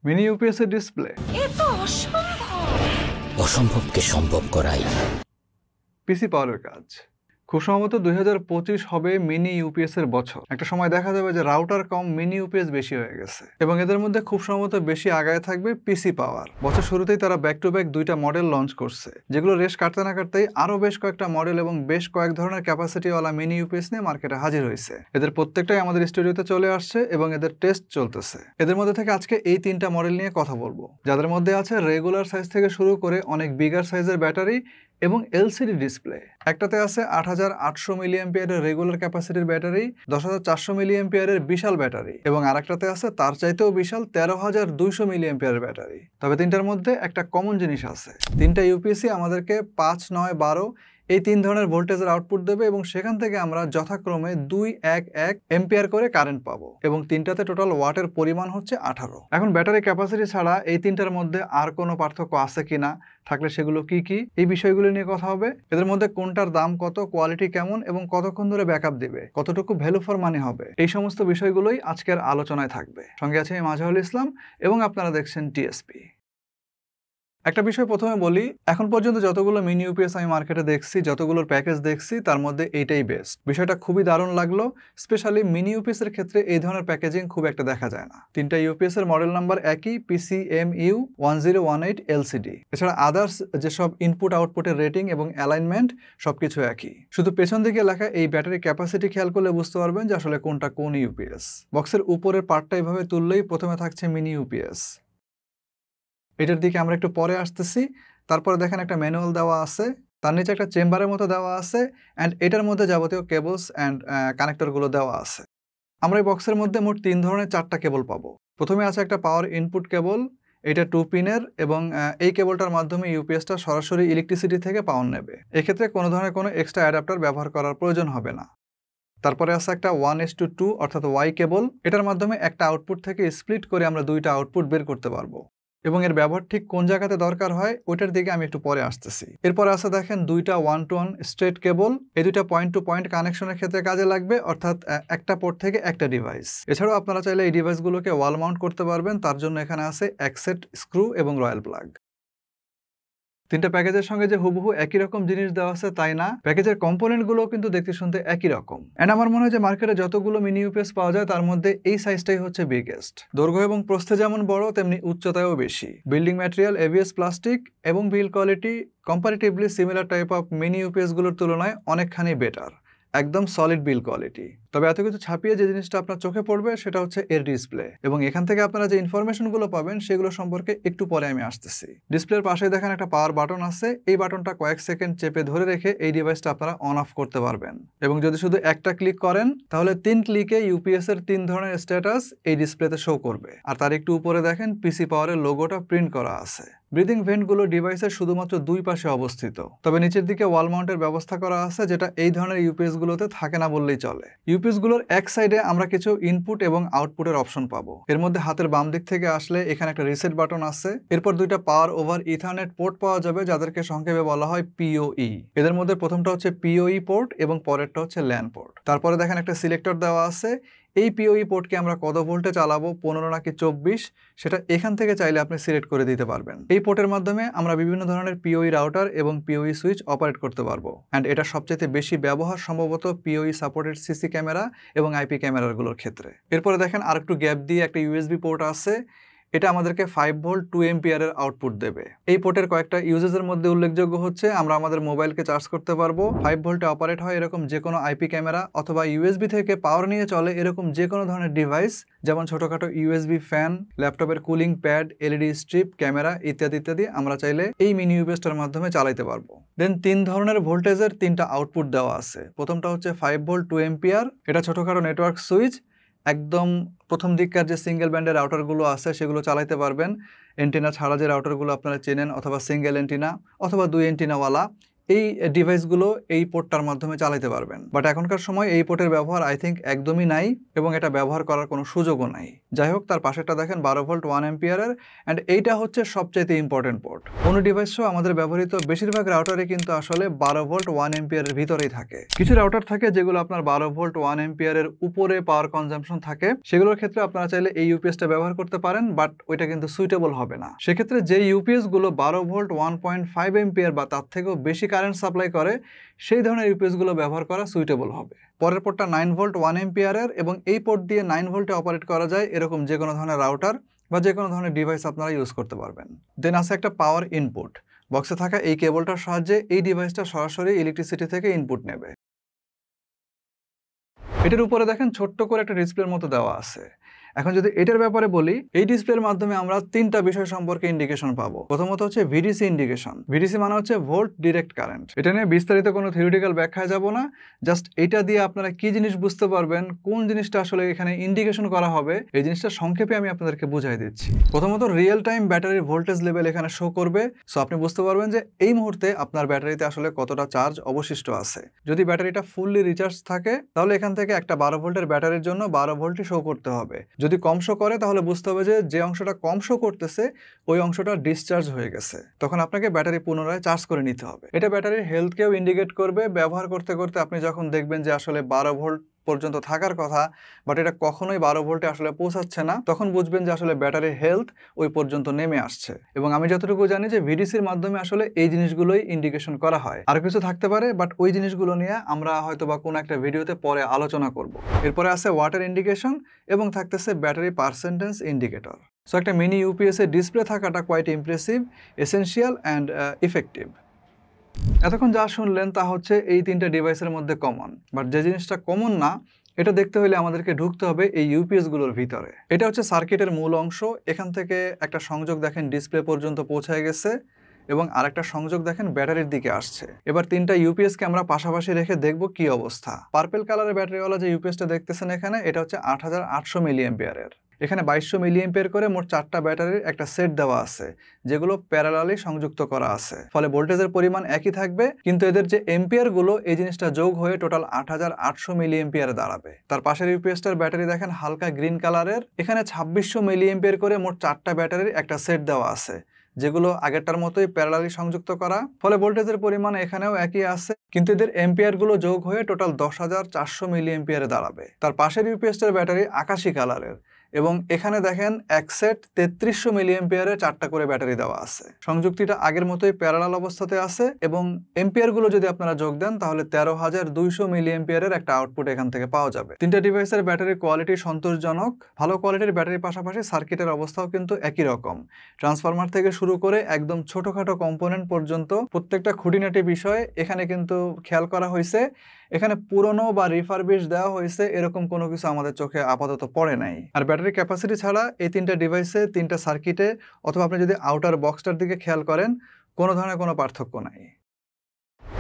Mini UPS এর display, এ তো অসম্ভব। অসম্ভবকে সম্ভব করাই পিসি পাওয়ারের কাজ। খুব সম্ভবত 2025 হবে মিনি ইউপিএস এর বছর। একটা সময় দেখা যাবে যে রাউটার কম মিনি ইউপিএস বেশি হয়ে গেছে এবং এদের মধ্যে খুব সম্ভবত বেশি আগায় থাকবে পিসি পাওয়ার। বছর শুরুতেই তারা ব্যাক টু ব্যাক দুইটা মডেল লঞ্চ করছে, যেগুলো রেশ কাটতে না কাটতেই আরো বেশ কয়েকটা মডেল এবং বেশ কয়েক ধরনের ক্যাপাসিটিওয়ালা মিনি ইউপিএস নিয়ে মার্কেটে হাজির হয়েছে। এদের প্রত্যেকটাই আমাদের স্টুডিওতে চলে আসছে এবং এদের টেস্ট চলতেছে। এদের মধ্যে থেকে আজকে এই তিনটা মডেল নিয়ে কথা বলবো, যাদের মধ্যে আছে রেগুলার সাইজ থেকে শুরু করে অনেক বিগার সাইজের ব্যাটারি এবং এলসিডি ডিসপ্লে। একটাতে আছে 8800 মিলিঅ্যাম্পিয়ারের রেগুলার ক্যাপাসিটির ব্যাটারি, 10400 মিলিঅ্যাম্পিয়ারের বিশাল ব্যাটারি এবং আরেকটাতে আছে তার চাইতেও বিশাল 13200 মিলিঅ্যাম্পিয়ারের ব্যাটারি। তবে তিনটার মধ্যে একটা কমন জিনিস আছে, তিনটা ইউপিএসি আমাদেরকে 5, 9, 12 এই তিন ধরনের ভোল্টেজের আউটপুট দেবে এবং সেখান থেকে আমরা যথাক্রমে 2, 1, 1 এম্পিয়ার করে কারেন্ট পাবো এবং তিনটাতে টোটাল ওয়াটের পরিমাণ হচ্ছে 18। এখন ব্যাটারি ক্যাপাসিটি ছাড়া এই তিনটার মধ্যে আর কোনো পার্থক্য আছে কিনা, থাকলে সেগুলো কি কি, এই বিষয়গুলো নিয়ে কথা হবে। এদের মধ্যে কোনটার দাম কত, কোয়ালিটি কেমন এবং কতক্ষণ ধরে ব্যাকআপ দিবে, কতটুকু ভ্যালু ফর মানি হবে, এই সমস্ত বিষয়গুলোই আজকের আলোচনায় থাকবে। সঙ্গে আছে আমি মাজহারুল ইসলাম এবং আপনারা দেখছেন টিএসপি। একটা বিষয় প্রথমে বলি, এখন পর্যন্ত যতগুলো মিনি ইউপিএস আমি মার্কেটে দেখছি, যতগুলোর প্যাকেজ দেখছি, তার মধ্যে এইটাই বেস্ট। বিষয়টা খুবই দারুণ লাগলো। স্পেশালি মিনি ইউপিএস এর ক্ষেত্রে এই ধরনের প্যাকেজিং খুব একটা দেখা যায় না। তিনটা ইউপিএস এর মডেল নাম্বার একই, PCMU 1018 LCD। এছাড়া আদার্স যেসব ইনপুট আউটপুটের রেটিং এবং অ্যালাইনমেন্ট সবকিছু একই। শুধু পেছন দিকে লেখা এই ব্যাটারি ক্যাপাসিটি খেয়াল করলে বুঝতে পারবেন যে আসলে কোনটা কোন ইউপিএস। বক্সের উপরের পার্টটা এইভাবে তুললেই প্রথমে থাকছে মিনি ইউপিএস। এটার দিকে আমরা একটু পরে আসতেছি। তারপরে দেখেন একটা ম্যানুয়াল দেওয়া আছে, তার নিচে একটা চেম্বারের মতো দেওয়া আছে অ্যান্ড এটার মধ্যে যাবতীয় কেবলস অ্যান্ড কানেক্টরগুলো দেওয়া আছে। আমরা এই বক্সের মধ্যে মোট 3 ধরনের 4টা কেবল পাবো। প্রথমে আছে একটা পাওয়ার ইনপুট কেবল, এটা 2 পিনের এবং এই কেবলটার মাধ্যমে ইউপিএসটা সরাসরি ইলেকট্রিসিটি থেকে পাওয়ার নেবে। এক্ষেত্রে কোনো ধরনের কোনো এক্সট্রা অ্যাডাপ্টার ব্যবহার করার প্রয়োজন হবে না। তারপরে আছে একটা 1:2 অর্থাৎ ওয়াই কেবল, এটার মাধ্যমে একটা আউটপুট থেকে স্প্লিট করে আমরা দুইটা আউটপুট বের করতে পারবো এবং এর ব্যবহার ঠিক কোন জায়গাতে দরকার হয় ওইটার দিকে আমি একটু পরে আসতেছি। এরপরে আছে দেখেন দুইটা 1-to-1 স্ট্রেট কেবল, এই দুইটা পয়েন্ট টু পয়েন্ট কানেকশনের ক্ষেত্রে কাজে লাগবে, অর্থাৎ একটা পোর্ট থেকে একটা ডিভাইস। এছাড়াও আপনারা চাইলে এই ডিভাইসগুলোকে ওয়াল মাউন্ট করতে পারবেন, তার জন্য এখানে আছে এক সেট স্ক্রু এবং রয়্যাল প্লাগ। তিনটা প্যাকেজের সঙ্গে যে হুবহু একই রকম জিনিস দেওয়া আছে তাই না, প্যাকেজের কম্পোনেন্টগুলো কিন্তু দেখতে শুনতে একই রকম। এন্ড আমার মনে হয় যে মার্কেটে যতগুলো মিনি ইউপিএস পাওয়া যায় তার মধ্যে এই সাইজটাই হচ্ছে বিগেস্ট। দৈর্ঘ্য এবং প্রস্থে যেমন বড়, তেমনি উচ্চতায়ও বেশি। বিল্ডিং ম্যাটেরিয়াল এবিএস প্লাস্টিক এবং build quality comparatively similar type of mini UPS গুলোর তুলনায় অনেকখানি বেটার, একদম সলিড বিল্ড কোয়ালিটি। তবে এত কিছু ছাপিয়ে যে জিনিসটা আপনার চোখে পড়বে সেটা হচ্ছে এর ডিসপ্লে, এবং এখান থেকে আপনারা যে ইনফরমেশনগুলো পাবেন সেগুলো সম্পর্কে একটু পরে আমি আসতেছি। ডিসপ্লের পাশে দেখেন একটা পাওয়ার বাটন আছে, এই বাটনটা কয়েক সেকেন্ড চেপে ধরে রেখে এই ডিভাইসটা আপনারা অন অফ করতে পারবেন এবং যদি শুধু একটা ক্লিক করেন তাহলে 3 ক্লিকে ইউপিএস এর 3 ধরনের স্ট্যাটাস এই ডিসপ্লেতে শো করবে। আর তার একটু উপরে দেখেন পিসি পাওয়ারের লোগোটা প্রিন্ট করা আছে। ব্রিদিং ভেন্টগুলো ডিভাইসের শুধুমাত্র দুই পাশে অবস্থিত, তবে নিচের দিকে ওয়াল মাউন্টের ব্যবস্থা করা আছে, যেটা এই ধরনের ইউপিএস গুলোতে থাকে না বললেই চলে। ইউপিএস গুলোর এক সাইডে আমরা কিছু ইনপুট এবং আউটপুটের অপশন পাবো। এর মধ্যে হাতের বাম দিক থেকে আসলে এখানে একটা রিসেট বাটন আছে, এরপর দুইটা পাওয়ার ওভার ইথারনেট পোর্ট পাওয়া যাবে, যাদেরকে সংক্ষেপে বলা হয় পিওই। এদের মধ্যে প্রথমটা হচ্ছে পিওই পোর্ট এবং পরেরটা হচ্ছে ল্যান পোর্ট। তারপরে দেখেন একটা সিলেক্টর দেওয়া আছে, এই পিওই পোর্টকে আমরা কত ভোল্টে চালাবো, 15 নাকি 24, সেটা এখান থেকে চাইলে আপনি সিলেক্ট করে দিতে পারবেন। এই পোর্টের মাধ্যমে আমরা বিভিন্ন ধরনের পিওই রাউটার এবং পিওই সুইচ অপারেট করতে পারবো। অ্যান্ড এটা সবচেয়ে বেশি ব্যবহার সম্ভবত পিওই সাপোর্টেড সিসি ক্যামেরা এবং আইপি ক্যামেরাগুলোর ক্ষেত্রে। এরপরে দেখেন আরেকটু গ্যাপ দিয়ে একটা ইউএসবি পোর্ট আছে, এটা আমাদেরকে 5 ভোল্ট 2 এম্পিয়ারের আউটপুট দেবে। এই পোর্টের কয়েকটা ইউজেসের মধ্যে উল্লেখযোগ্য হচ্ছে আমরা আমাদের মোবাইলকে চার্জ করতে পারবো, 5 ভোল্টে অপারেট হয় এরকম যে কোনো আইপি ক্যামেরা, অথবা ইউএসবি থেকে পাওয়ার নিয়ে চলে এরকম যে কোনো ধরনের ডিভাইস, যেমন ছোটখাটো ইউএসবি ফ্যান, ল্যাপটপের cooling pad, LED strip, camera ইত্যাদি ইত্যাদি আমরা চাইলে এই মিনি ইউপিএসটার মাধ্যমে চালাতে পারবো। দেন 3 ধরনের ভোল্টেজের 3টা আউটপুট দেওয়া আছে। প্রথমটা হচ্ছে 5 ভোল্ট 2 এম্পিয়ার, এটা ছোটখাটো নেটওয়ার্ক সুইচ, একদম প্রথম দিককার যে সিঙ্গেল ব্যান্ডের রাউটারগুলো আছে সেগুলো চালাতে পারবেন। এন্টিনা ছাড়া যে রাউটারগুলো আপনারা চেনেন, অথবা সিঙ্গেল এন্টিনা অথবা 2 এন্টিনাওয়ালা, এই ডিভাইসগুলো এই পোর্টটার মাধ্যমে চালাতে পারবেন। বাট এখনকার সময় এই পোর্টের ব্যবহার আই থিঙ্ক একদমই নাই এবং এটা ব্যবহার করার কোনো সুযোগও নাই। যাই হোক, তার পাশেরটা দেখেন 12 ভোল্ট 1 অ্যাম্পিয়ারের, অ্যান্ড এইটা হচ্ছে সবচাইতে ইম্পর্টেন্ট পোর্ট। কোনো ডিভাইস সহ আমাদের ব্যবহৃত বেশিরভাগ রাউটারে কিন্তু আসলে 12 ভোল্ট 1 অ্যাম্পিয়ারের ভিতরেই থাকে। কিছু রাউটার থাকে যেগুলো আপনার 12 ভোল্ট 1 অ্যাম্পিয়ারের উপরে পাওয়ার কনজাম্পশন থাকে, সেগুলোর ক্ষেত্রে আপনারা চাইলে এই ইউপিএসটা ব্যবহার করতে পারেন, বাট ওইটা কিন্তু সুইটেবল হবে না। সেক্ষেত্রে যে ইউপিএস গুলো 12 ভোল্ট 1.5 অ্যাম্পিয়ার বা তার থেকেও বেশি কারেন্ট সাপ্লাই করে, সেই ধরনের ইউপিএস গুলো ব্যবহার করা সুইটেবল হবে। পরের পোর্টটা 9 ভোল্ট 1 অ্যাম্পিয়ারের, এবং এই পোর্ট দিয়ে 9 ভোল্টে অপারেট করা যায় এরকম যে কোনো ধরনের রাউটার বা যে কোনো ধরনের ডিভাইস আপনারা ইউজ করতে পারবেন। দেন আছে একটা পাওয়ার ইনপুট। বক্সে থাকা এই কেবলটার সাহায্যে এই ডিভাইসটা সরাসরি ইলেকট্রিসিটি থেকে ইনপুট নেবে। এটার উপরে দেখেন ছোট্ট করে একটা ডিসপ্লের মতো দেওয়া আছে। এখন যদি এটার ব্যাপারে বলি, এই ডিসপ্লের মাধ্যমে আমরা তিনটা বিষয় সম্পর্কে ইন্ডিকেশন পাবো। প্রথমত হচ্ছে ভিডিসি ইন্ডিকেশন। ভিডিসি মানে হচ্ছে ভোল্ট ডিরেক্ট কারেন্ট। এটা নিয়ে বিস্তারিত কোনো থিওরিটিক্যাল ব্যাখ্যায় যাব না, জাস্ট এটা দিয়ে আপনারা কি জিনিস বুঝতে পারবেন, কোন জিনিসটা আসলে এখানে ইন্ডিকেশন করা হবে, এই জিনিসটা সংক্ষেপে আমি আপনাদেরকে বুঝাই দিচ্ছি। প্রথমত রিয়েল টাইম ব্যাটারির ভোল্টেজ লেভেল এখানে শো করবে, সো আপনি বুঝতে পারবেন যে এই মুহূর্তে আপনার ব্যাটারিতে আসলে কতটা চার্জ অবশিষ্ট আছে। যদি ব্যাটারিটা ফুললি রিচার্জ থাকে তাহলে এখান থেকে একটা 12 ভোল্টের ব্যাটারির জন্য 12 ভোল্টই শো করতে হবে। যদি কম শো করে তাহলে বুঝতে হবে যে অংশটা কম শো করতেছে ওই অংশটা ডিসচার্জ হয়ে গেছে, তখন আপনাকে ব্যাটারি পুনরায় চার্জ করে নিতে হবে। এটা ব্যাটারির হেলথকেও ইন্ডিকেট করবে। ব্যবহার করতে করতে আপনি যখন দেখবেন যে আসলে 12 ভোল্ট পর্যন্ত থাকার কথা বাট এটা কখনোই 12 ভোল্টে আসলে পৌঁছাচ্ছে না, তখন বুঝবেন যে আসলে ব্যাটারির হেলথ ওই পর্যন্ত নেমে আসছে। এবং আমি যতটুকু জানি যে ভিডিসির মাধ্যমে আসলে এই জিনিসগুলোই ইন্ডিকেশন করা হয়। আর কিছু থাকতে পারে, বাট ওই জিনিসগুলো নিয়ে আমরা হয়তো বা কোনো একটা ভিডিওতে পরে আলোচনা করব। এরপরে আছে ওয়াটার ইন্ডিকেশন এবং থাকতেছে ব্যাটারি পার্সেন্টেজ ইন্ডিকেটর। সো একটা মিনি ইউপিএস এর ডিসপ্লে থাকাটা quite impressive, essential and effective. এতক্ষণ যা শুনলেন তা হচ্ছে এই তিনটা ডিভাইসের মধ্যে কমন, বাট যে জিনিসটা কমন না এটা দেখতে হলে আমাদেরকে ঢুকতে হবে এই ইউপিএস গুলোর ভিতরে। এটা হচ্ছে সার্কিটের মূল অংশ। এখান থেকে একটা সংযোগ দেখেন ডিসপ্লে পর্যন্ত পৌঁছায় গেছে এবং আরেকটা সংযোগ দেখেন ব্যাটারির দিকে আসছে। এবার তিনটা ইউপিএস কে আমরা পাশাপাশি রেখে দেখব কি অবস্থা। পার্পল কালারের ব্যাটারিওয়ালা যে ইউপিএসটা দেখতেছেন এখানে, এটা হচ্ছে 8800 মিলি অ্যাম্পিয়ারের। এখানে 2200 মিলি অ্যাম্পিয়ার করে মোট 4টা ব্যাটারির একটা সেট দেওয়া আছে যেগুলো প্যারালালি সংযুক্ত করা আছে, ফলে ভোল্টেজের পরিমাণ একই থাকবে, কিন্তু এদের যে এম্পিয়ার গুলো এই জিনিসটা যোগ হয়ে টোটাল 8800 মিলি অ্যাম্পিয়ারে দাঁড়াবে। তার পাশের ইউপিএসটার ব্যাটারি দেখেন হালকা গ্রিন কালারের। এখানে 2600 মিলি অ্যাম্পিয়ার করে মোট 4টা ব্যাটারির একটা সেট দেওয়া আছে যেগুলো আগেরটার মতোই প্যারালালি সংযুক্ত করা, ফলে ভোল্টেজের পরিমাণ এখানেও একই আছে, কিন্তু এদের এম্পিয়ার গুলো যোগ হয়ে টোটাল 10400 মিলি অ্যাম্পিয়ারে দাঁড়াবে। তার পাশের ইউপিএসটার ব্যাটারি আকাশী কালারের এবং এখানে দেখেন এক সেট 3300 মিলি অ্যাম্পিয়ারে 4টা করে ব্যাটারি দেওয়া আছে। সংযুক্তিটা আগের মতোই প্যারালাল অবস্থাতে আছে এবং এম্পিয়ার গুলো যদি আপনারা যোগ দেন তাহলে 13200 মিলি অ্যাম্পিয়ারের একটা আউটপুট এখান থেকে পাওয়া যাবে। তিনটা ডিভাইসের ব্যাটারি কোয়ালিটি সন্তোষজনক। ভালো কোয়ালিটির ব্যাটারির পাশাপাশি সার্কিটের অবস্থাও কিন্তু একই রকম। ট্রান্সফরমার থেকে শুরু করে একদম ছোটখাটো কম্পোনেন্ট পর্যন্ত প্রত্যেকটা খুঁটিনাটি বিষয় এখানে কিন্তু খেয়াল করা হয়েছে। এখানে পুরনো বা রিফারবিশ দেওয়া হয়েছে এরকম কোনো কিছু আমাদের চোখে আপাতত পড়ে নাই। আর ব্যাটারি ক্যাপাসিটি ছাড়া এই তিনটা ডিভাইসে, তিনটা সার্কিটে অথবা আপনি যদি আউটার বক্সটার দিকে খেয়াল করেন, কোনো ধরনের কোনো পার্থক্য নাই।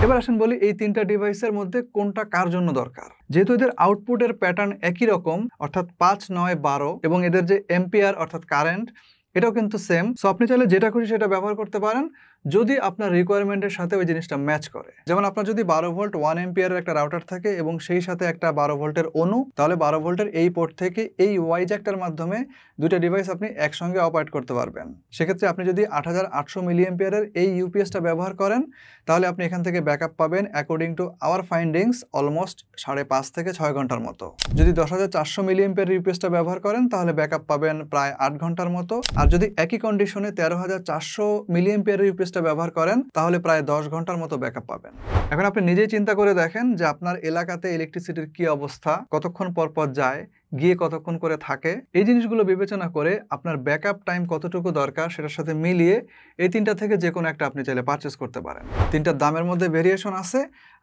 এবার আসেন বলি এই তিনটা ডিভাইসের মধ্যে কোনটা কার জন্য দরকার। যেহেতু এদের আউটপুটের প্যাটার্ন একই রকম, অর্থাৎ 5, 9, 12, এবং এদের যে এম্পিয়ার অর্থাৎ কারেন্ট এটাও কিন্তু সেম, সো আপনি চাইলে যেটা খুশি সেটা ব্যবহার করতে পারেন যদি আপনার রিকোয়ারমেন্টের সাথে ওই জিনিসটা ম্যাচ করে। যেমন আপনার যদি 12 ভোল্ট 1 অ্যাম্পিয়ারের একটা রাউটার থাকে এবং সেই সাথে একটা 12 ভোল্টের অনু, তাহলে 12 ভোল্টের এই পোর্ট থেকে এই ওয়াই জ্যাকটার মাধ্যমে দুইটা ডিভাইস আপনি একসঙ্গে অপারেট করতে পারবেন। সেক্ষেত্রে আপনি যদি 8800 মিলি অ্যাম্পিয়ারের এই ইউপিএসটা ব্যবহার করেন তাহলে আপনি এখান থেকে ব্যাকআপ পাবেন according to our findings almost 5.5 থেকে 6 ঘন্টার মতো। যদি 10400 মিলি অ্যাম্পিয়ার ইউপিএসটা ব্যবহার করেন তাহলে ব্যাকআপ পাবেন প্রায় 8 ঘন্টার মতো। আর যদি একই কন্ডিশনে 13400 মিলি অ্যাম্পিয়ার ইউপিএসটা ব্যবহার করেন তাহলে প্রায় 10 ঘন্টার মতো ব্যাকআপ পাবেন। এখন আপনি নিজেই চিন্তা করে দেখেন যে আপনার এলাকাতে ইলেকট্রিসিটির কি অবস্থা, কতক্ষণ পর পর যায়, গিয়ে কতক্ষণ করে থাকে। এই জিনিসগুলো বিবেচনা করে আপনার ব্যাকআপ টাইম কতটুকু দরকার সেটার সাথে মিলিয়ে এই তিনটা থেকে যে কোনো একটা আপনি চাইলে পারচেস করতে পারেন। তিনটার দামের মধ্যে ভেরিয়েশন আছে।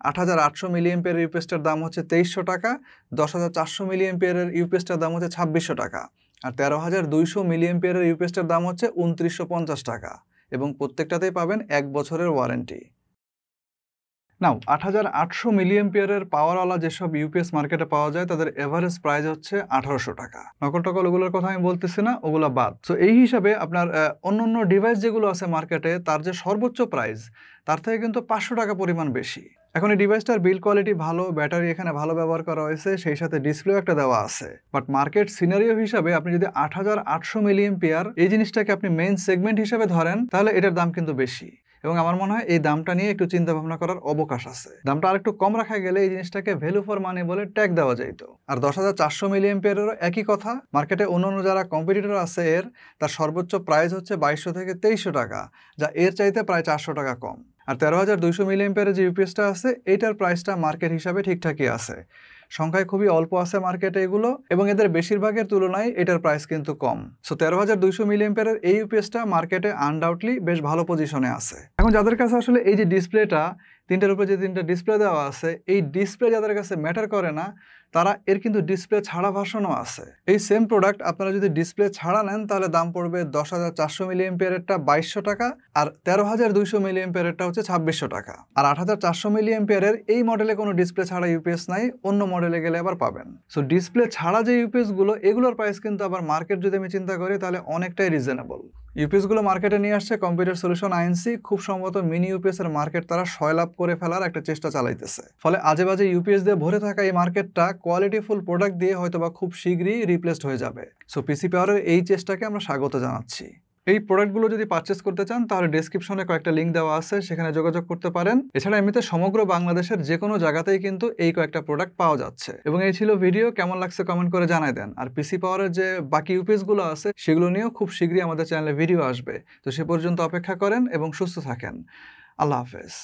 8800 মিলি অ্যাম্পিয়ারের ইউপিএসটার দাম হচ্ছে 2300 টাকা, 10400 মিলি অ্যাম্পিয়ারের ইউপিএসটার দাম হচ্ছে 2600 টাকা, আর 13200 মিলি অ্যাম্পিয়ারের ইউপিএসটার দাম হচ্ছে 2950 টাকা, এবং প্রত্যেকটাতেই পাবেন 1 বছরের ওয়ারেন্টি। নাও 8800 মিলি অ্যাম্পিয়ারের পাওয়ারওয়ালা যেসব ইউপিএস মার্কেটে পাওয়া যায় তাদের এভারেজ প্রাইস হচ্ছে 1800 টাকা। নকল টকল ওগুলোর কথা আমি বলতেছি না, ওগুলো বাদ। তো এই হিসাবে আপনার অন্য ডিভাইস যেগুলো আছে মার্কেটে তার যে সর্বোচ্চ প্রাইস তার থেকে কিন্তু 500 টাকা পরিমাণ বেশি। এখন এই ডিভাইসটার বিল্ড কোয়ালিটি ভালো, ব্যাটারি এখানে ভালো ব্যবহার করা হয়েছে, সেই সাথে ডিসপ্লেও একটা দেওয়া আছে। বাট মার্কেট সিনারিও হিসাবে আপনি যদি 8800 মিলি অ্যাম্পিয়ার এই জিনিসটাকে আপনি মেইন সেগমেন্ট হিসাবে ধরেন তাহলে এটার দাম কিন্তু বেশি। এবং আমার মনে হয় এই দামটা নিয়ে একটু চিন্তা ভাবনা করার অবকাশ আছে। দামটা আরেকটু কম রাখা গেলে এই জিনিসটাকে ভ্যালু ফর মানি বলে ট্যাগ দেওয়া যাইত। আর 10400 মিলি অ্যাম্পিয়ারেরও একই কথা। মার্কেটে অন্যান্য যারা কম্পিটিটর আছে তার সর্বোচ্চ প্রাইস হচ্ছে 2200 থেকে 2300 টাকা, যা এর চাইতে প্রায় 400 টাকা কম। আর 13200 মিলি অ্যাম্পিয়ারের যে ইউপিএসটা আছে এইটার প্রাইসটা মার্কেট হিসাবে ঠিকঠাকই আছে। সংখ্যায় খুবই অল্প আছে মার্কেটে এগুলো, এবং এদের বেশিরভাগের তুলনায় এটার প্রাইস কিন্তু কম। সো 13200 মিলি অ্যাম্পিয়ারের এই ইউপিএসটা মার্কেটে আনডাউটলি বেশ ভালো পজিশনে আছে। এখন যাদের কাছে আসলে এই যে ডিসপ্লেটা, তিনটার উপরে যে তিনটা ডিসপ্লে দেওয়া আছে, এই ডিসপ্লে যাদের কাছে ম্যাটার করে না তারা এর কিন্তু ডিসপ্লে ছাড়া ভার্সনও আছে। এই সেম প্রোডাক্ট আপনারা যদি ডিসপ্লে ছাড়া নেন তাহলে দাম পড়বে 10400 মিলি অ্যাম্পিয়ারেরটা 2200 টাকা, আর 13200 মিলি অ্যাম্পিয়ারেরটা হচ্ছে 2600 টাকা। আর 8400 মিলি অ্যাম্পিয়ারের এই মডেলে কোনো ডিসপ্লে ছাড়া ইউপিএস নাই, অন্য মডেলে গেলে আবার পাবেন। সো ডিসপ্লে ছাড়া যে ইউপিএস গুলো এগুলোর প্রাইস কিন্তু আবার মার্কেট যদি আমি চিন্তা করি তাহলে অনেকটাই রিজনেবল। ইউপিএস গুলো মার্কেটে নিয়ে আসছে কম্পিউটার সলিউশন আইএনসি। খুব সম্ভবত মিনি ইউপিএস এর মার্কেট তারা সয়লাভ করে ফেলার একটা চেষ্টা চালাইতেছে। ফলে আজে বাজে ইউপিএস দিয়ে ভরে থাকা এই মার্কেটটা কোয়ালিটিফুল প্রোডাক্ট দিয়ে হয়তোবা খুব শীঘ্রই রিপ্লেসড হয়ে যাবে। সো পিসি পাওয়ারের এই চেষ্টাকে আমরা স্বাগত জানাচ্ছি। এই প্রোডাক্টগুলো যদি পারচেস করতে চান তাহলে ডেসক্রিপশনে কয়েকটা লিঙ্ক দেওয়া আছে, সেখানে যোগাযোগ করতে পারেন। এছাড়া এমনিতে সমগ্র বাংলাদেশের যে কোনো জায়গাতেই কিন্তু এই কয়েকটা প্রোডাক্ট পাওয়া যাচ্ছে। এবং এই ছিল ভিডিও, কেমন লাগছে কমেন্ট করে জানাই দেন। আর পিসি পাওয়ারের যে বাকি ইউপিএসগুলো আছে সেগুলো নিয়েও খুব শীঘ্রই আমাদের চ্যানেলে ভিডিও আসবে। তো সে পর্যন্ত অপেক্ষা করেন এবং সুস্থ থাকেন। আল্লাহ হাফেজ।